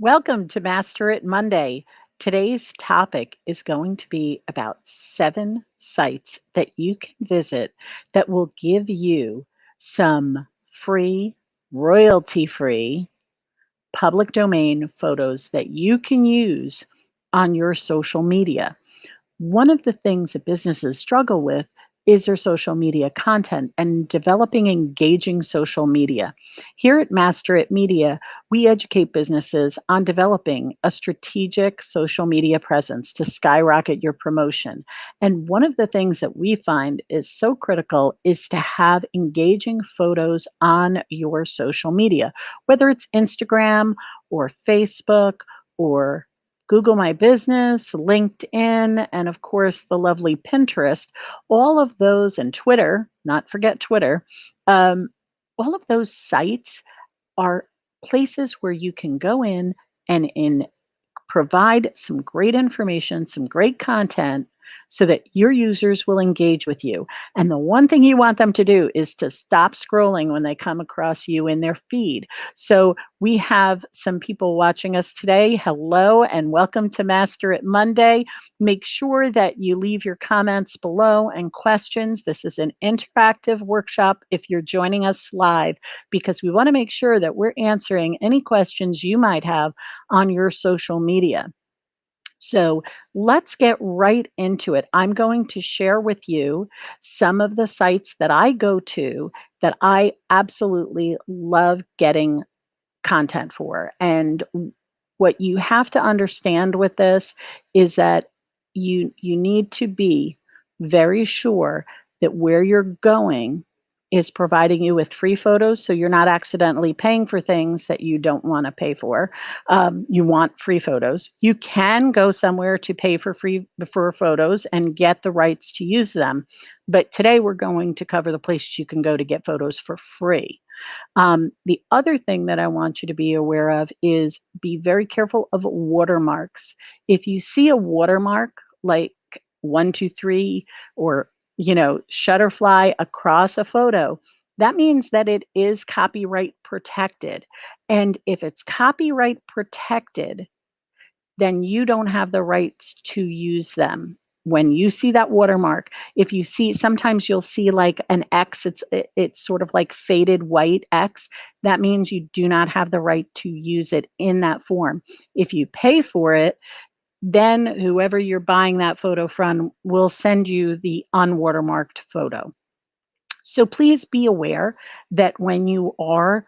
Welcome to Master It Monday. Today's topic is going to be about 7 sites that you can visit that will give you some free, royalty free, public domain photos that you can use on your social media. One of the things that businesses struggle with is their social media content and developing engaging social media. Here at Master It Media, we educate businesses on developing a strategic social media presence to skyrocket your promotion. And one of the things that we find is so critical is to have engaging photos on your social media, whether it's Instagram or Facebook or Google My Business, LinkedIn, and of course, the lovely Pinterest, all of those, and Twitter, not forget Twitter, um, all of those sites are places where you can go in provide some great information, some great content so that your users will engage with you. And the one thing you want them to do is to stop scrolling when they come across you in their feed. So we have some people watching us today. Hello and welcome to Master It Monday. Make sure that you leave your comments below and questions. This is an interactive workshop if you're joining us live, because we want to make sure that we're answering any questions you might have on your social media. So let's get right into it. I'm going to share with you some of the sites that I go to that I absolutely love getting content for. And what you have to understand with this is that you need to be very sure that where you're going is providing you with free photos, so you're not accidentally paying for things that you don't want to pay for. You want free photos. You can go somewhere to pay for free for photos and get the rights to use them, but today we're going to cover the places you can go to get photos for free. The other thing that I want you to be aware of is be very careful of watermarks. If you see a watermark like 123 or Shutterfly across a photo, that means that it is copyright protected. And if it's copyright protected, then you don't have the rights to use them. When you see that watermark, if you see, sometimes you'll see like an X, it's sort of like faded white X. That means you do not have the right to use it in that form. If you pay for it, then whoever you're buying that photo from will send you the unwatermarked photo. So please be aware that when you are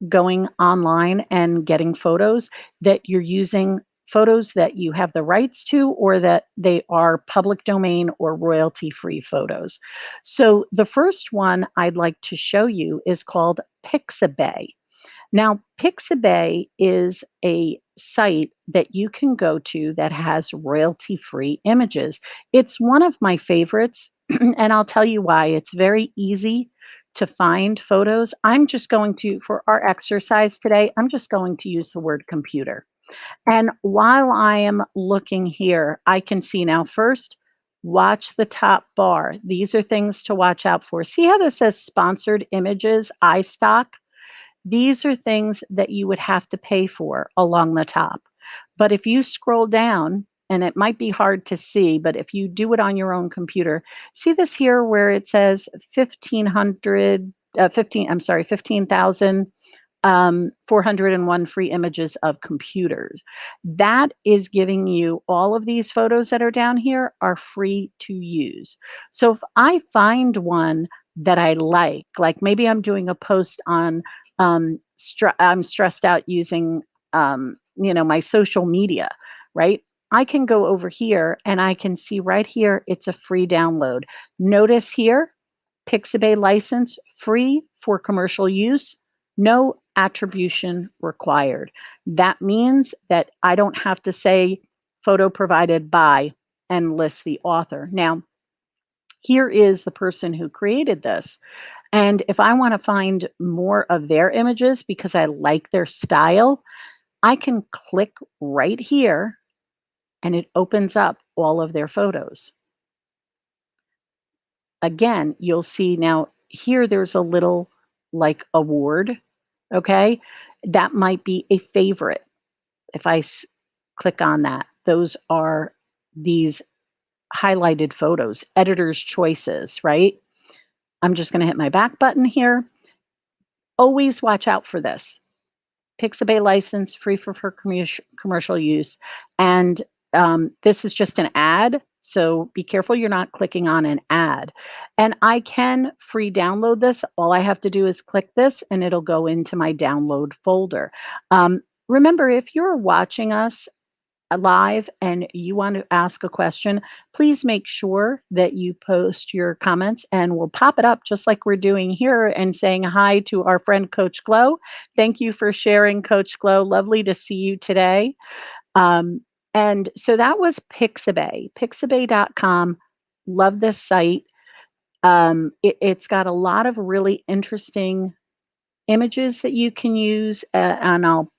going online and getting photos, that you're using photos that you have the rights to or that they are public domain or royalty free photos. So the first one I'd like to show you is called Pixabay. Now, Pixabay is a site that you can go to that has royalty free images. It's one of my favorites, and I'll tell you why. It's very easy to find photos. I'm just going to, for our exercise today, I'm just going to use the word computer. And while I am looking here, I can see now first, watch the top bar. These are things to watch out for. See how this says sponsored images, iStock? These are things that you would have to pay for along the top. But if you scroll down, and it might be hard to see, but if you do it on your own computer, see this here where it says 1500, 15, I'm sorry, 15,000 401 free images of computers. That is giving you all of these photos that are down here are free to use. So if I find one that I like maybe I'm doing a post on I'm stressed out using my social media, right? I can go over here and I can see right here it's a free download. Notice here, Pixabay license free for commercial use, no attribution required. That means that I don't have to say photo provided by and list the author. Now, here is the person who created this. And if I want to find more of their images because I like their style, I can click right here and it opens up all of their photos. Again, you'll see now here there's a little like award, okay? That might be a favorite. if I click on that, those are these highlighted photos, editor's choices, right? I'm just going to hit my back button here. Always watch out for this. Pixabay license, free for commercial use. And this is just an ad. So be careful you're not clicking on an ad. And I can free download this. All I have to do is click this and it'll go into my download folder. Remember, if you're watching us live and you want to ask a question, please make sure that you post your comments and we'll pop it up just like we're doing here and saying hi to our friend Coach Glow. Thank you for sharing, Coach Glow. Lovely to see you today. And so that was Pixabay, pixabay.com. Love this site. It's got a lot of really interesting images that you can use, and I'll,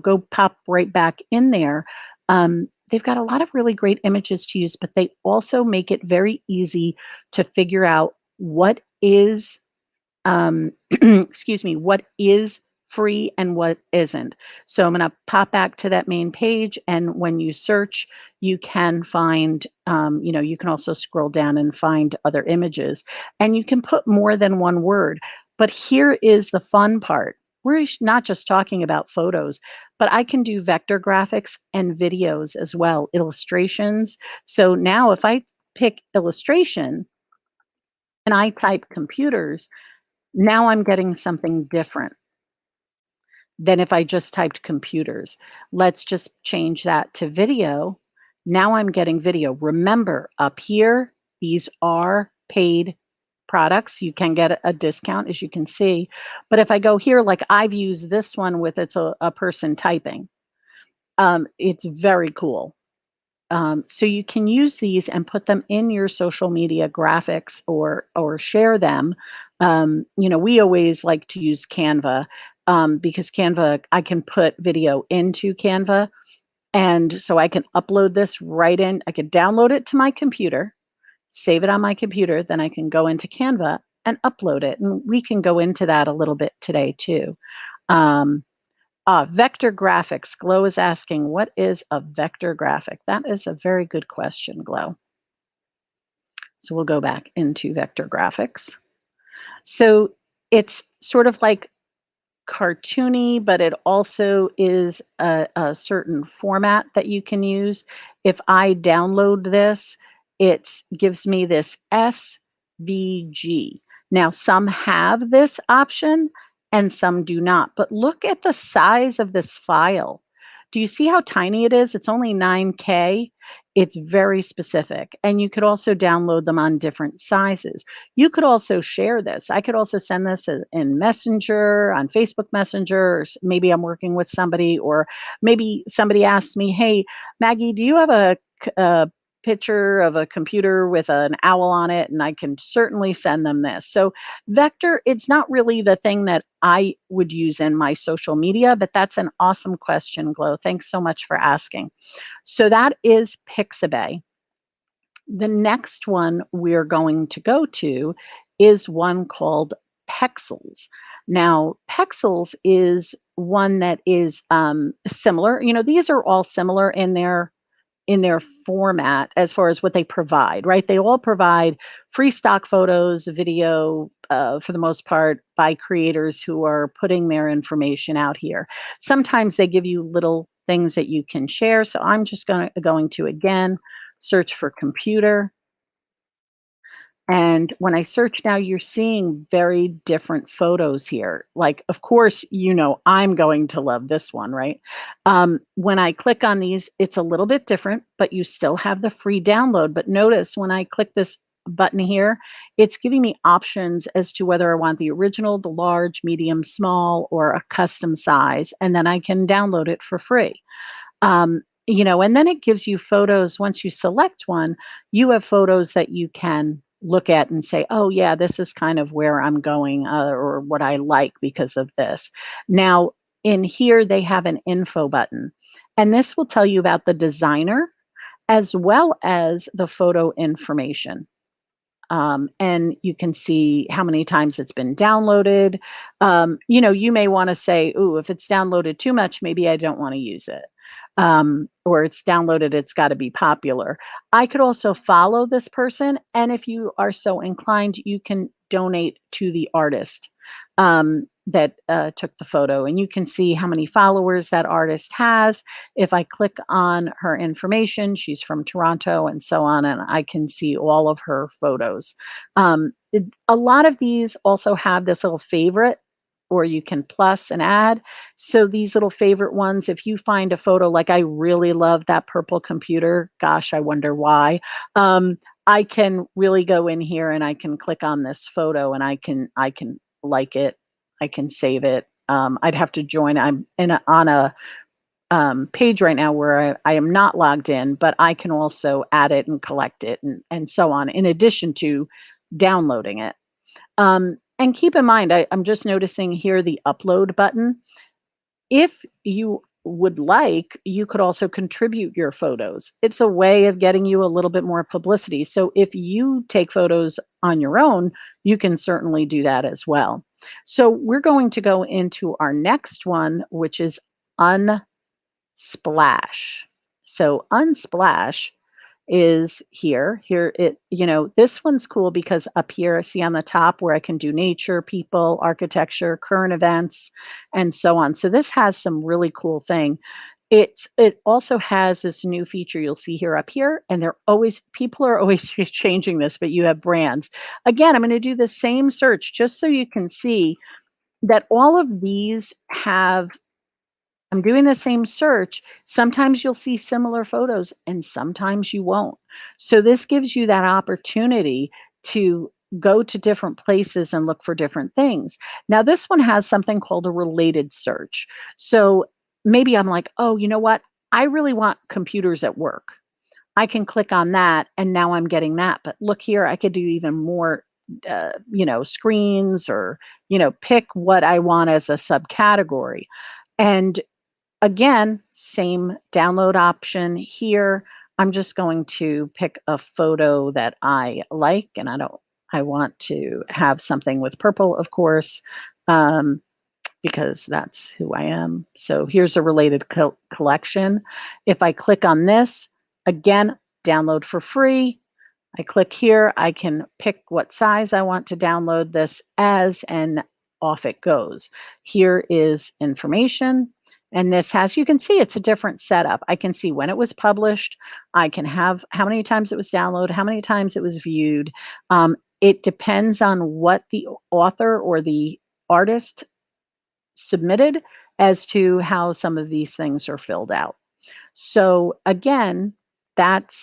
go pop right back in there. They've got a lot of really great images to use, but they also make it very easy to figure out what is, excuse me, what is free and what isn't. So I'm going to pop back to that main page, and when you search, you can find, you can also scroll down and find other images, and you can put more than one word. But here is the fun part. We're not just talking about photos, but I can do vector graphics and videos as well, illustrations. So now if I pick illustration and I type computers, now I'm getting something different than if I just typed computers. Let's just change that to video. Now I'm getting video. Remember, up here, these are paid products. You can get a discount, as you can see. But if I go here, like I've used this one with it's a person typing. It's very cool. So you can use these and put them in your social media graphics or share them. We always like to use Canva because Canva, I can put video into Canva, and so I can upload this right in. I can download it to my computer, save it on my computer, then I can go into Canva and upload it. And we can go into that a little bit today too. Um, Vector graphics. Glow is asking, what is a vector graphic? That is a very good question, Glow. So we'll go back into vector graphics. So it's sort of like cartoony, but it also is a certain format that you can use. If I download this, it gives me this SVG. Now, some have this option and some do not, but look at the size of this file. Do you see how tiny it is? It's only 9K. It's very specific, and you could also download them on different sizes. You could also share this. I could also send this in Messenger, on Facebook Messenger, or maybe I'm working with somebody, or maybe somebody asks me, hey, Maggie, do you have a picture of a computer with an owl on it? And I can certainly send them this. So vector, it's not really the thing that I would use in my social media, but that's an awesome question, Glow. Thanks so much for asking. So that is Pixabay. The next one we're going to go to is one called Pexels. Now, Pexels is one that is similar. These are all similar in their format as far as what they provide, right? They all provide free stock photos, video, for the most part, by creators who are putting their information out here. Sometimes they give you little things that you can share. So I'm just going to again search for computer. And when I search now, you're seeing very different photos here. Like, of course, I'm going to love this one, right? When I click on these, it's a little bit different, but you still have the free download. But notice when I click this button here, it's giving me options as to whether I want the original, the large, medium, small, or a custom size. And then I can download it for free. And then it gives you photos. Once you select one, you have photos that you can look at and say, oh, yeah, this is kind of where I'm going, or what I like because of this. Now, in here, they have an info button, and this will tell you about the designer as well as the photo information. And you can see how many times it's been downloaded. You may want to say, ooh, if it's downloaded too much, maybe I don't want to use it. or it's downloaded, it's got to be popular. I could also follow this person, and if you are so inclined, you can donate to the artist that took the photo, and you can see how many followers that artist has. If I click on her information, she's from Toronto and so on, and I can see all of her photos. A lot of these also have this little favorite, or you can plus and add. So these little favorite ones, if you find a photo like I really love that purple computer, gosh, I wonder why. I can really go in here and I can click on this photo and I can like it, I can save it. I'd have to join. I'm on a page right now where I am not logged in, but I can also add it and collect it and so on, in addition to downloading it. And keep in mind, I'm just noticing here the upload button. If you would like, you could also contribute your photos. It's a way of getting you a little bit more publicity. So if you take photos on your own, you can certainly do that as well. So we're going to go into our next one, which is Unsplash. So Unsplash is here. Here it, this one's cool because up here, see on the top where I can do nature, people, architecture, current events, and so on. So this has some really cool thing. It also has this new feature you'll see here up here, and people are always changing this, but you have brands. Again, I'm going to do the same search just so you can see that all of these have I'm doing the same search. Sometimes you'll see similar photos and sometimes you won't. So this gives you that opportunity to go to different places and look for different things. Now, this one has something called a related search. So maybe I'm like, oh, you know what? I really want computers at work. I can click on that and now I'm getting that. But look here, I could do even more, screens or, pick what I want as a subcategory. And again, same download option here. I'm just going to pick a photo that I like, and I want to have something with purple, of course, um, because that's who I am. So here's a related collection. If I click on this, again, download for free. I click here, I can pick what size I want to download this as, and off it goes. Here is information. And this has, you can see it's a different setup. I can see when it was published. I can have how many times it was downloaded, how many times it was viewed. It depends on what the author or the artist submitted as to how some of these things are filled out. So again, that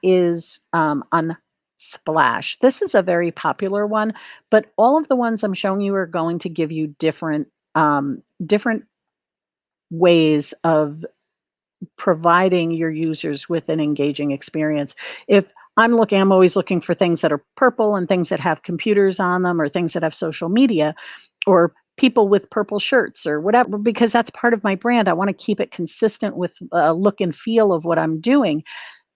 is Unsplash. This is a very popular one, but all of the ones I'm showing you are going to give you different ways of providing your users with an engaging experience. If I'm always looking for things that are purple and things that have computers on them or things that have social media or people with purple shirts or whatever, because that's part of my brand. I want to keep it consistent with look and feel of what I'm doing.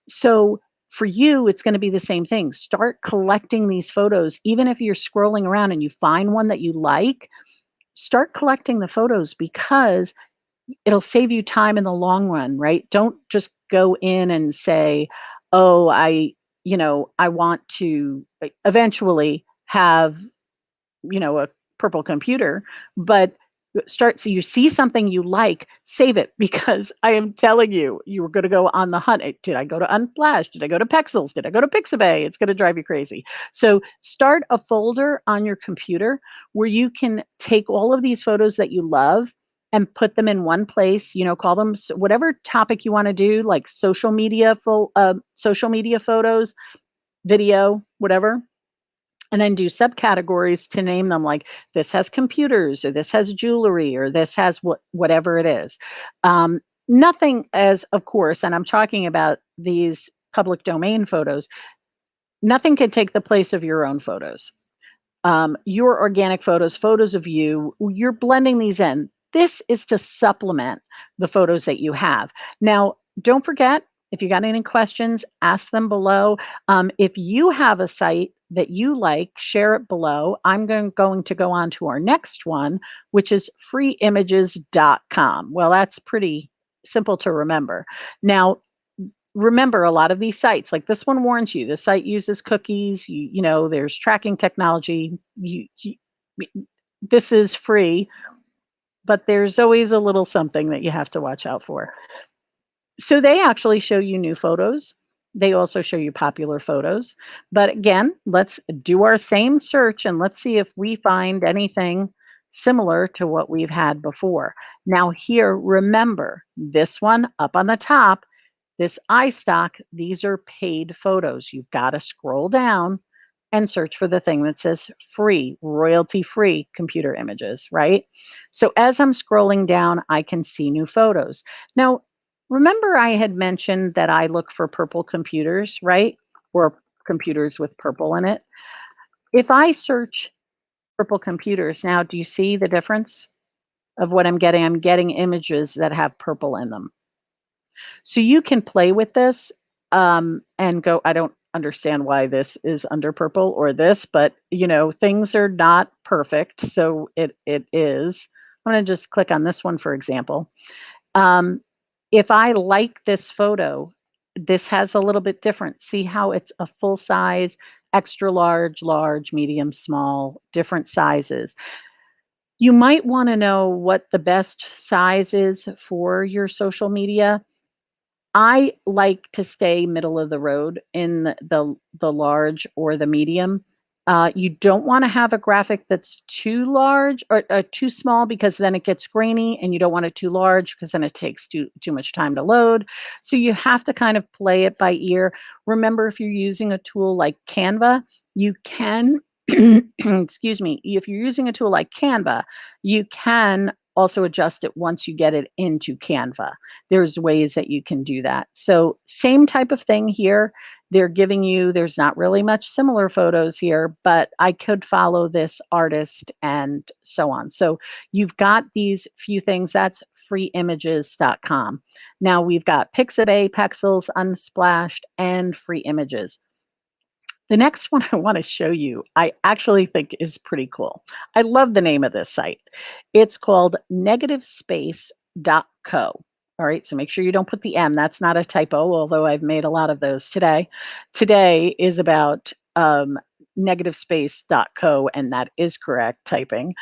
So for you, it's going to be the same thing. Start collecting these photos. Even if you're scrolling around and you find one that you like, start collecting the photos because it'll save you time in the long run, right? Don't just go in and say, "Oh, I want to eventually have, a purple computer," but so you see something you like, save it because I am telling you, you were going to go on the hunt. Did I go to Unsplash? Did I go to Pexels? Did I go to Pixabay? It's going to drive you crazy. So start a folder on your computer where you can take all of these photos that you love and put them in one place. Call them whatever topic you want to do, like social media photos, video, whatever, and then do subcategories to name them, like this has computers or this has jewelry or this has whatever it is. Nothing as, of course, and I'm talking about these public domain photos, nothing can take the place of your own photos. Your organic photos of you, you're blending these in. This is to supplement the photos that you have. Now, don't forget, if you got any questions, ask them below. If you have a site that you like, share it below. I'm going to go on to our next one, which is freeimages.com. Well, that's pretty simple to remember. Now, remember a lot of these sites, like this one warns you, this site uses cookies, there's tracking technology. This is free, but there's always a little something that you have to watch out for. So they actually show you new photos. They also show you popular photos. But again, let's do our same search and let's see if we find anything similar to what we've had before. Now, here, remember this one up on the top, this iStock, these are paid photos. You've got to scroll down and search for the thing that says free, royalty free computer images, right? So as I'm scrolling down, I can see new photos. Now, remember I had mentioned that I look for purple computers, right? Or computers with purple in it. If I search purple computers, now do you see the difference of what I'm getting? I'm getting images that have purple in them. So you can play with this and go, I don't understand why this is under purple or this, but things are not perfect. So it is. I'm going to just click on this one, for example. Um, if I like this photo, this has a little bit different. See how it's a full size, extra large, large, medium, small, different sizes. You might want to know what the best size is for your social media. I like to stay middle of the road in the large or the medium. You don't wanna have a graphic that's too large or, too small because then it gets grainy, and you don't want it too large because then it takes too much time to load. So you have to kind of play it by ear. Remember, if you're using a tool like Canva, you can excuse me, if you're using a tool like Canva, you can also adjust it once you get it into Canva. There's ways that you can do that. So same type of thing here. They're giving you, there's not really much similar photos here, but I could follow this artist and so on. So you've got these few things. That's freeimages.com. Now we've got Pixabay, Pexels, Unsplash, and Free Images. The next one I want to show you, I actually think is pretty cool. I love the name of this site. It's called negativespace.co. All right, so make sure you don't put the M. That's not a typo, although I've made a lot of those today. Today is about negativespace.co, and that is correct typing.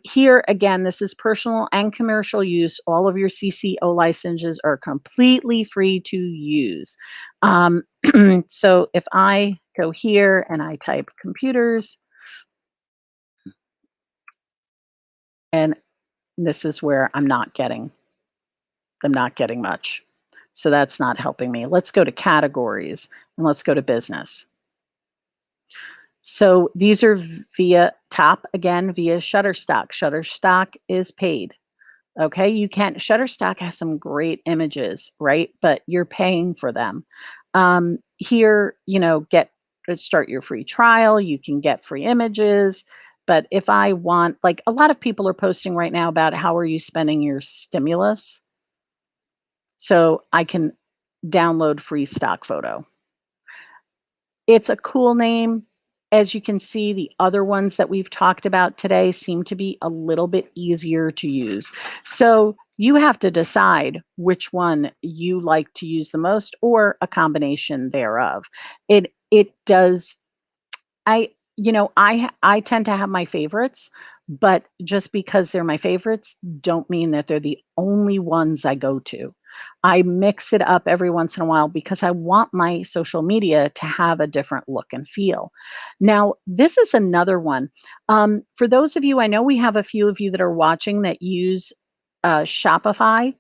Here, again, this is personal and commercial use. All of your CCO licenses are completely free to use. So if I go here and I type computers, and this is where I'm not getting much. So that's not helping me. Let's go to categories and let's go to business. So these are via Shutterstock. Shutterstock is paid. Okay, you can't. Shutterstock has some great images, right? But you're paying for them. Here, start your free trial. You can get free images. But if I want, like a lot of people are posting right now about how are you spending your stimulus, so I can download free stock photo. It's a cool name. As you can see, the other ones that we've talked about today seem to be a little bit easier to use. So you have to decide which one you like to use the most or a combination thereof. It does I tend to have my favorites, but just because they're my favorites don't mean that they're the only ones I go to. I mix it up every once in a while because I want my social media to have a different look and feel. Now, this is another one. For those of you, I know we have a few of you that are watching that use Shopify.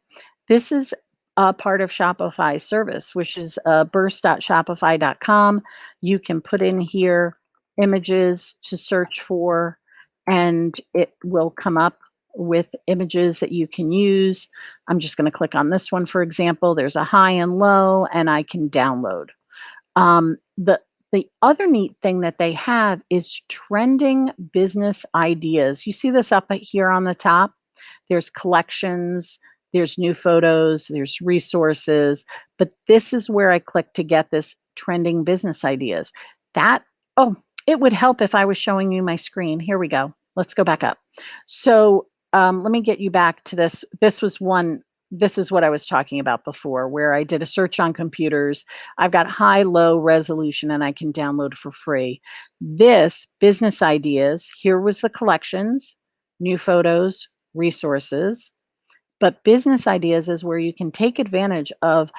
This is a part of Shopify service, which is burst.shopify.com. You can put in here images to search for, and it will come up with images that you can use. I'm just going to click on this one, for example. There's a high and low, and I can download. The other neat thing that they have is trending business ideas. You see this up here on the top? There's collections, there's new photos, there's resources, but this is where I click to get this trending business ideas. Oh, it would help if I was showing you my screen. Here we go. Let's go back up. So let me get you back to this. This was one this is what I was talking about before, where I did a search on computers. I've got high, low resolution, and I can download for free. This business ideas, here was the collections, new photos, resources. But business ideas is where you can take advantage of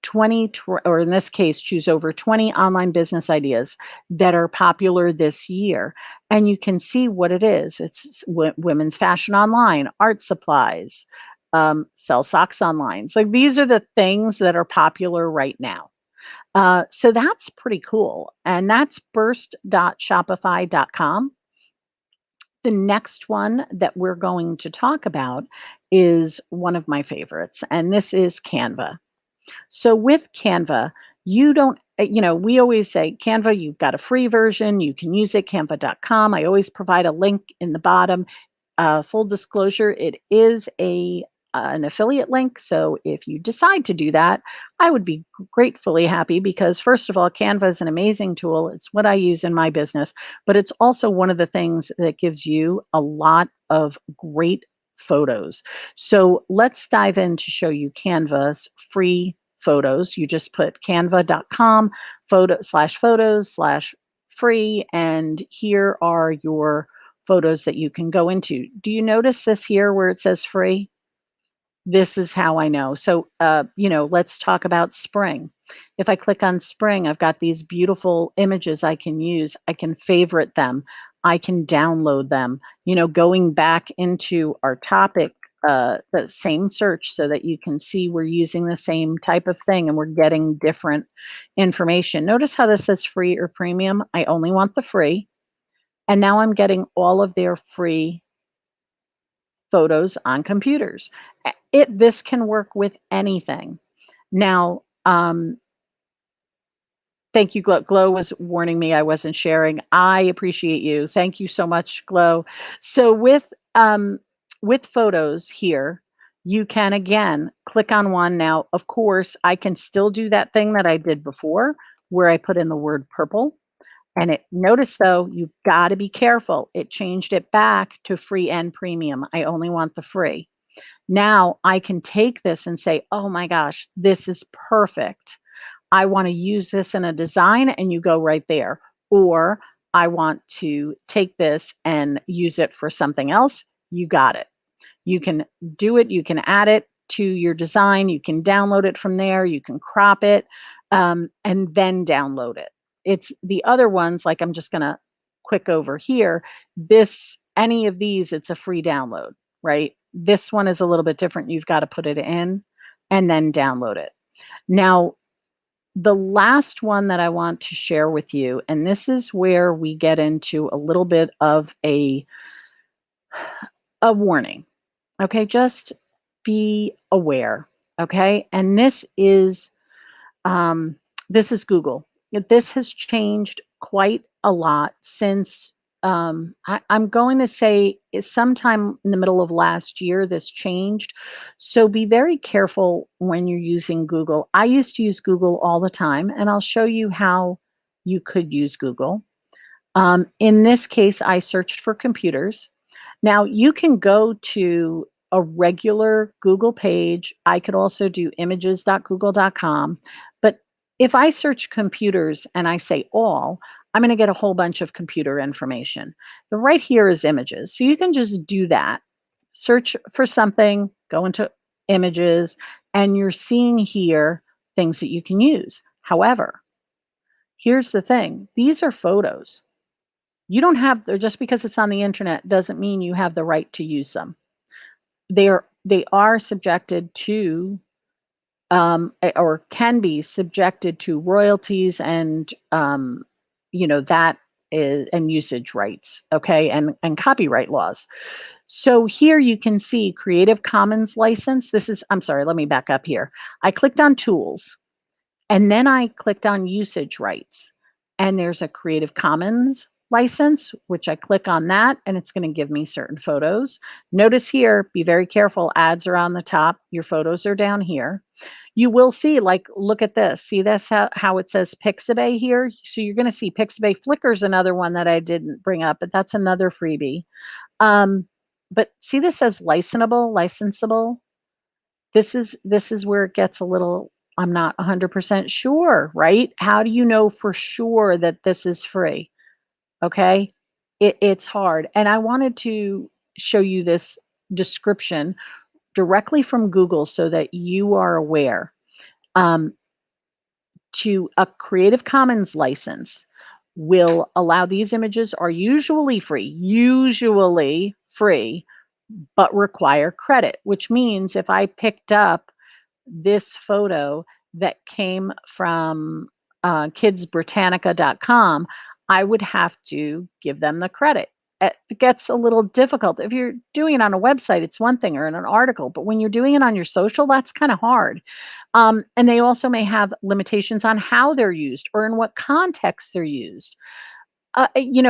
20, or in this case, choose over 20 online business ideas that are popular this year. And you can see what it is. It's women's fashion online, art supplies, sell socks online. So these are the things that are popular right now. So that's pretty cool. And that's burst.shopify.com. The next one that we're going to talk about is one of my favorites, and this is Canva. So with Canva, you don't, we always say Canva, you've got a free version, you can use it, canva.com. I always provide a link in the bottom. Full disclosure, it is an affiliate link. So if you decide to do that, I would be gratefully happy because, first of all, Canva is an amazing tool. It's what I use in my business, but it's also one of the things that gives you a lot of great photos. So let's dive in to show you Canva's free photos. You just put canva.com photos/free, and here are your photos that you can go into. Do you notice this here where it says free? This is how I know. So, let's talk about spring. If I click on spring, I've got these beautiful images I can use. I can favorite them. I can download them. Going back into our topic, the same search so that you can see we're using the same type of thing and we're getting different information. Notice how this says free or premium. I only want the free. And now I'm getting all of their free photos on computers. This can work with anything. Now, thank you, Glow. Glow was warning me I wasn't sharing. I appreciate you. Thank you so much, Glow. So with photos here, you can again click on one. Now, of course, I can still do that thing that I did before, where I put in the word purple. And notice though, you've got to be careful. It changed it back to free and premium. I only want the free. Now I can take this and say, oh my gosh, this is perfect. I want to use this in a design, and you go right there. Or I want to take this and use it for something else. You got it. You can do it. You can add it to your design. You can download it from there. You can crop it, and then download it. It's the other ones, like I'm just going to quick over here. Any of these, it's a free download, right? This one is a little bit different. You've got to put it in and then download it. Now, the last one that I want to share with you, and this is where we get into a little bit of a warning. Okay, just be aware. Okay, and this is Google. This has changed quite a lot since I'm going to say sometime in the middle of last year this changed. So be very careful when you're using Google. I used to use Google all the time, and I'll show you how you could use Google. In this case, I searched for computers. Now you can go to a regular Google page. I could also do images.google.com. But if I search computers and I say all, I'm going to get a whole bunch of computer information. The right here is images. So you can just do that. Search for something, go into images, and you're seeing here things that you can use. However, here's the thing. These are photos. You don't have, just because it's on the internet doesn't mean you have the right to use them. They are subjected to or can be subjected to royalties and that is, and usage rights, okay, and copyright laws. So here you can see Creative Commons license. I'm sorry, let me back up here. I clicked on tools and then I clicked on usage rights, and there's a Creative Commons license, which I click on that, and it's going to give me certain photos. Notice here, be very careful, ads are on the top, your photos are down here. You will see, like, look at this. See this, how it says Pixabay here? So you're going to see Pixabay. Flickr's another one that I didn't bring up, but that's another freebie. But see, this says licensable. This is where it gets a little, I'm not 100% sure, right? How do you know for sure that this is free? Okay? It's hard. And I wanted to show you this description directly from Google so that you are aware. Um, to a Creative Commons license will allow, these images are usually free, but require credit, which means if I picked up this photo that came from kidsbritannica.com, I would have to give them the credit. It gets a little difficult. If you're doing it on a website, it's one thing, or in an article, but when you're doing it on your social, that's kind of hard. And they also may have limitations on how they're used or in what context they're used.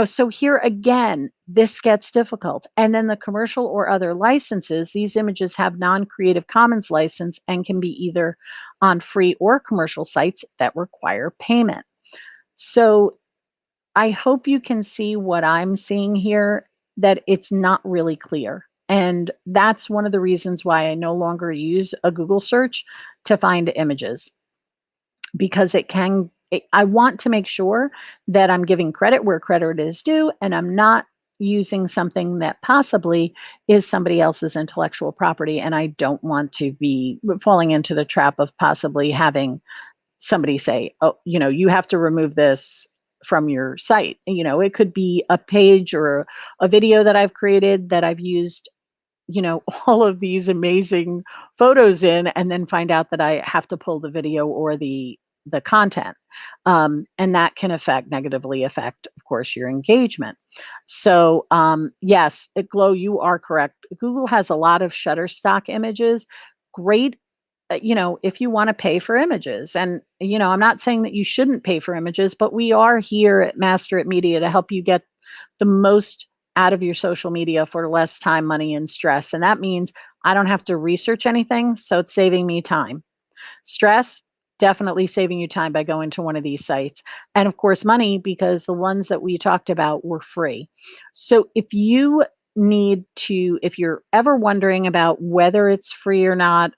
So here again, this gets difficult. And then the commercial or other licenses, these images have non-Creative Commons license and can be either on free or commercial sites that require payment. So I hope you can see what I'm seeing here, that it's not really clear. And that's one of the reasons why I no longer use a Google search to find images, because I want to make sure that I'm giving credit where credit is due, and I'm not using something that possibly is somebody else's intellectual property, and I don't want to be falling into the trap of possibly having somebody say, "Oh, you have to remove this from your site." It could be a page or a video that I've created that I've used, all of these amazing photos in, and then find out that I have to pull the video or the content. And that can negatively affect, of course, your engagement. So, yes, Glow, you are correct. Google has a lot of Shutterstock images. Great, if you want to pay for images. And, I'm not saying that you shouldn't pay for images, but we are here at Master It Media to help you get the most out of your social media for less time, money, and stress. And that means I don't have to research anything. So it's saving me time. Stress, definitely saving you time by going to one of these sites. And of course, money, because the ones that we talked about were free. So if you're ever wondering about whether it's free or not,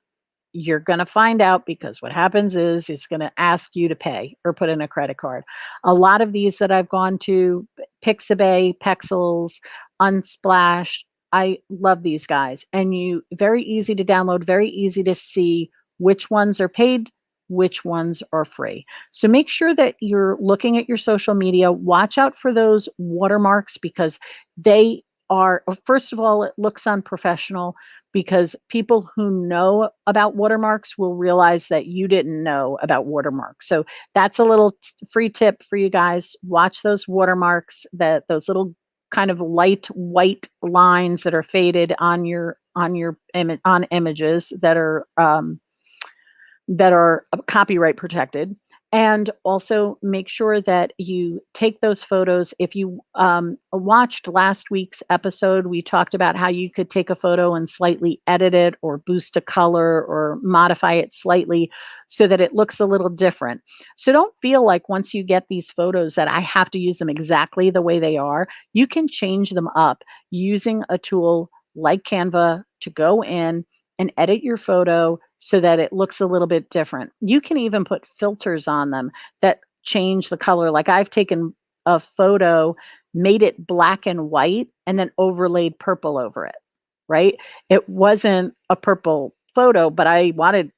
you're going to find out, because what happens is it's going to ask you to pay or put in a credit card. A lot of these that I've gone to, Pixabay, Pexels, Unsplash, I love these guys. And very easy to download, very easy to see which ones are paid, which ones are free. So make sure that you're looking at your social media. Watch out for those watermarks, because they first of all, it looks unprofessional, because people who know about watermarks will realize that you didn't know about watermarks. So that's a little free tip for you guys. Watch those watermarks, those little kind of light white lines that are faded on your image, on images that are copyright protected. And also make sure that you take those photos. If you watched last week's episode, we talked about how you could take a photo and slightly edit it or boost a color or modify it slightly so that it looks a little different. So don't feel like once you get these photos that I have to use them exactly the way they are. You can change them up using a tool like Canva to go in and edit your photo so that it looks a little bit different. You can even put filters on them that change the color. Like I've taken a photo, made it black and white, and then overlaid purple over it, right? It wasn't a purple photo, but I wanted,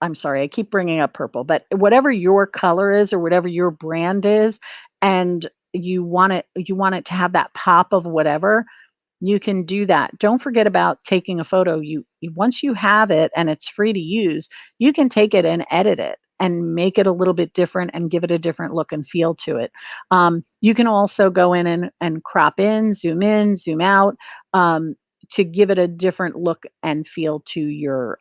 I'm sorry, I keep bringing up purple, but whatever your color is or whatever your brand is, and you want it to have that pop of whatever, you can do that. Don't forget about taking a photo. Once you have it and it's free to use, you can take it and edit it and make it a little bit different and give it a different look and feel to it. You can also go in and crop in, zoom out, to give it a different look and feel to your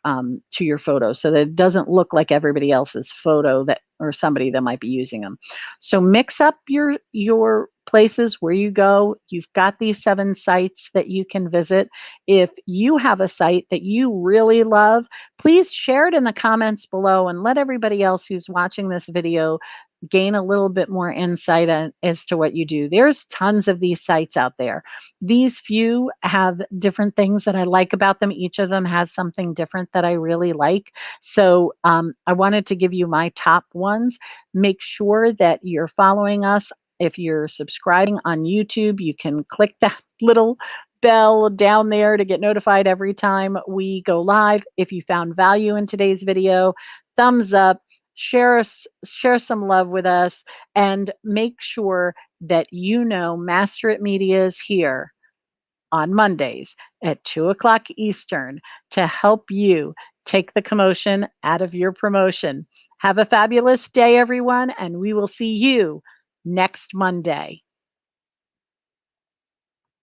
photo, so that it doesn't look like everybody else's photo that, or somebody that might be using them. So mix up your places where you go. You've got these 7 sites that you can visit. If you have a site that you really love, please share it in the comments below and let everybody else who's watching this video gain a little bit more insight as to what you do. There's tons of these sites out there. These few have different things that I like about them. Each of them has something different that I really like. So I wanted to give you my top ones. Make sure that you're following us. If you're subscribing on YouTube, you can click that little bell down there to get notified every time we go live. If you found value in today's video, thumbs up, share some love with us, and make sure that you know Master It Media is here on Mondays at 2 o'clock Eastern to help you take the commotion out of your promotion. Have a fabulous day, everyone, and we will see you next Monday.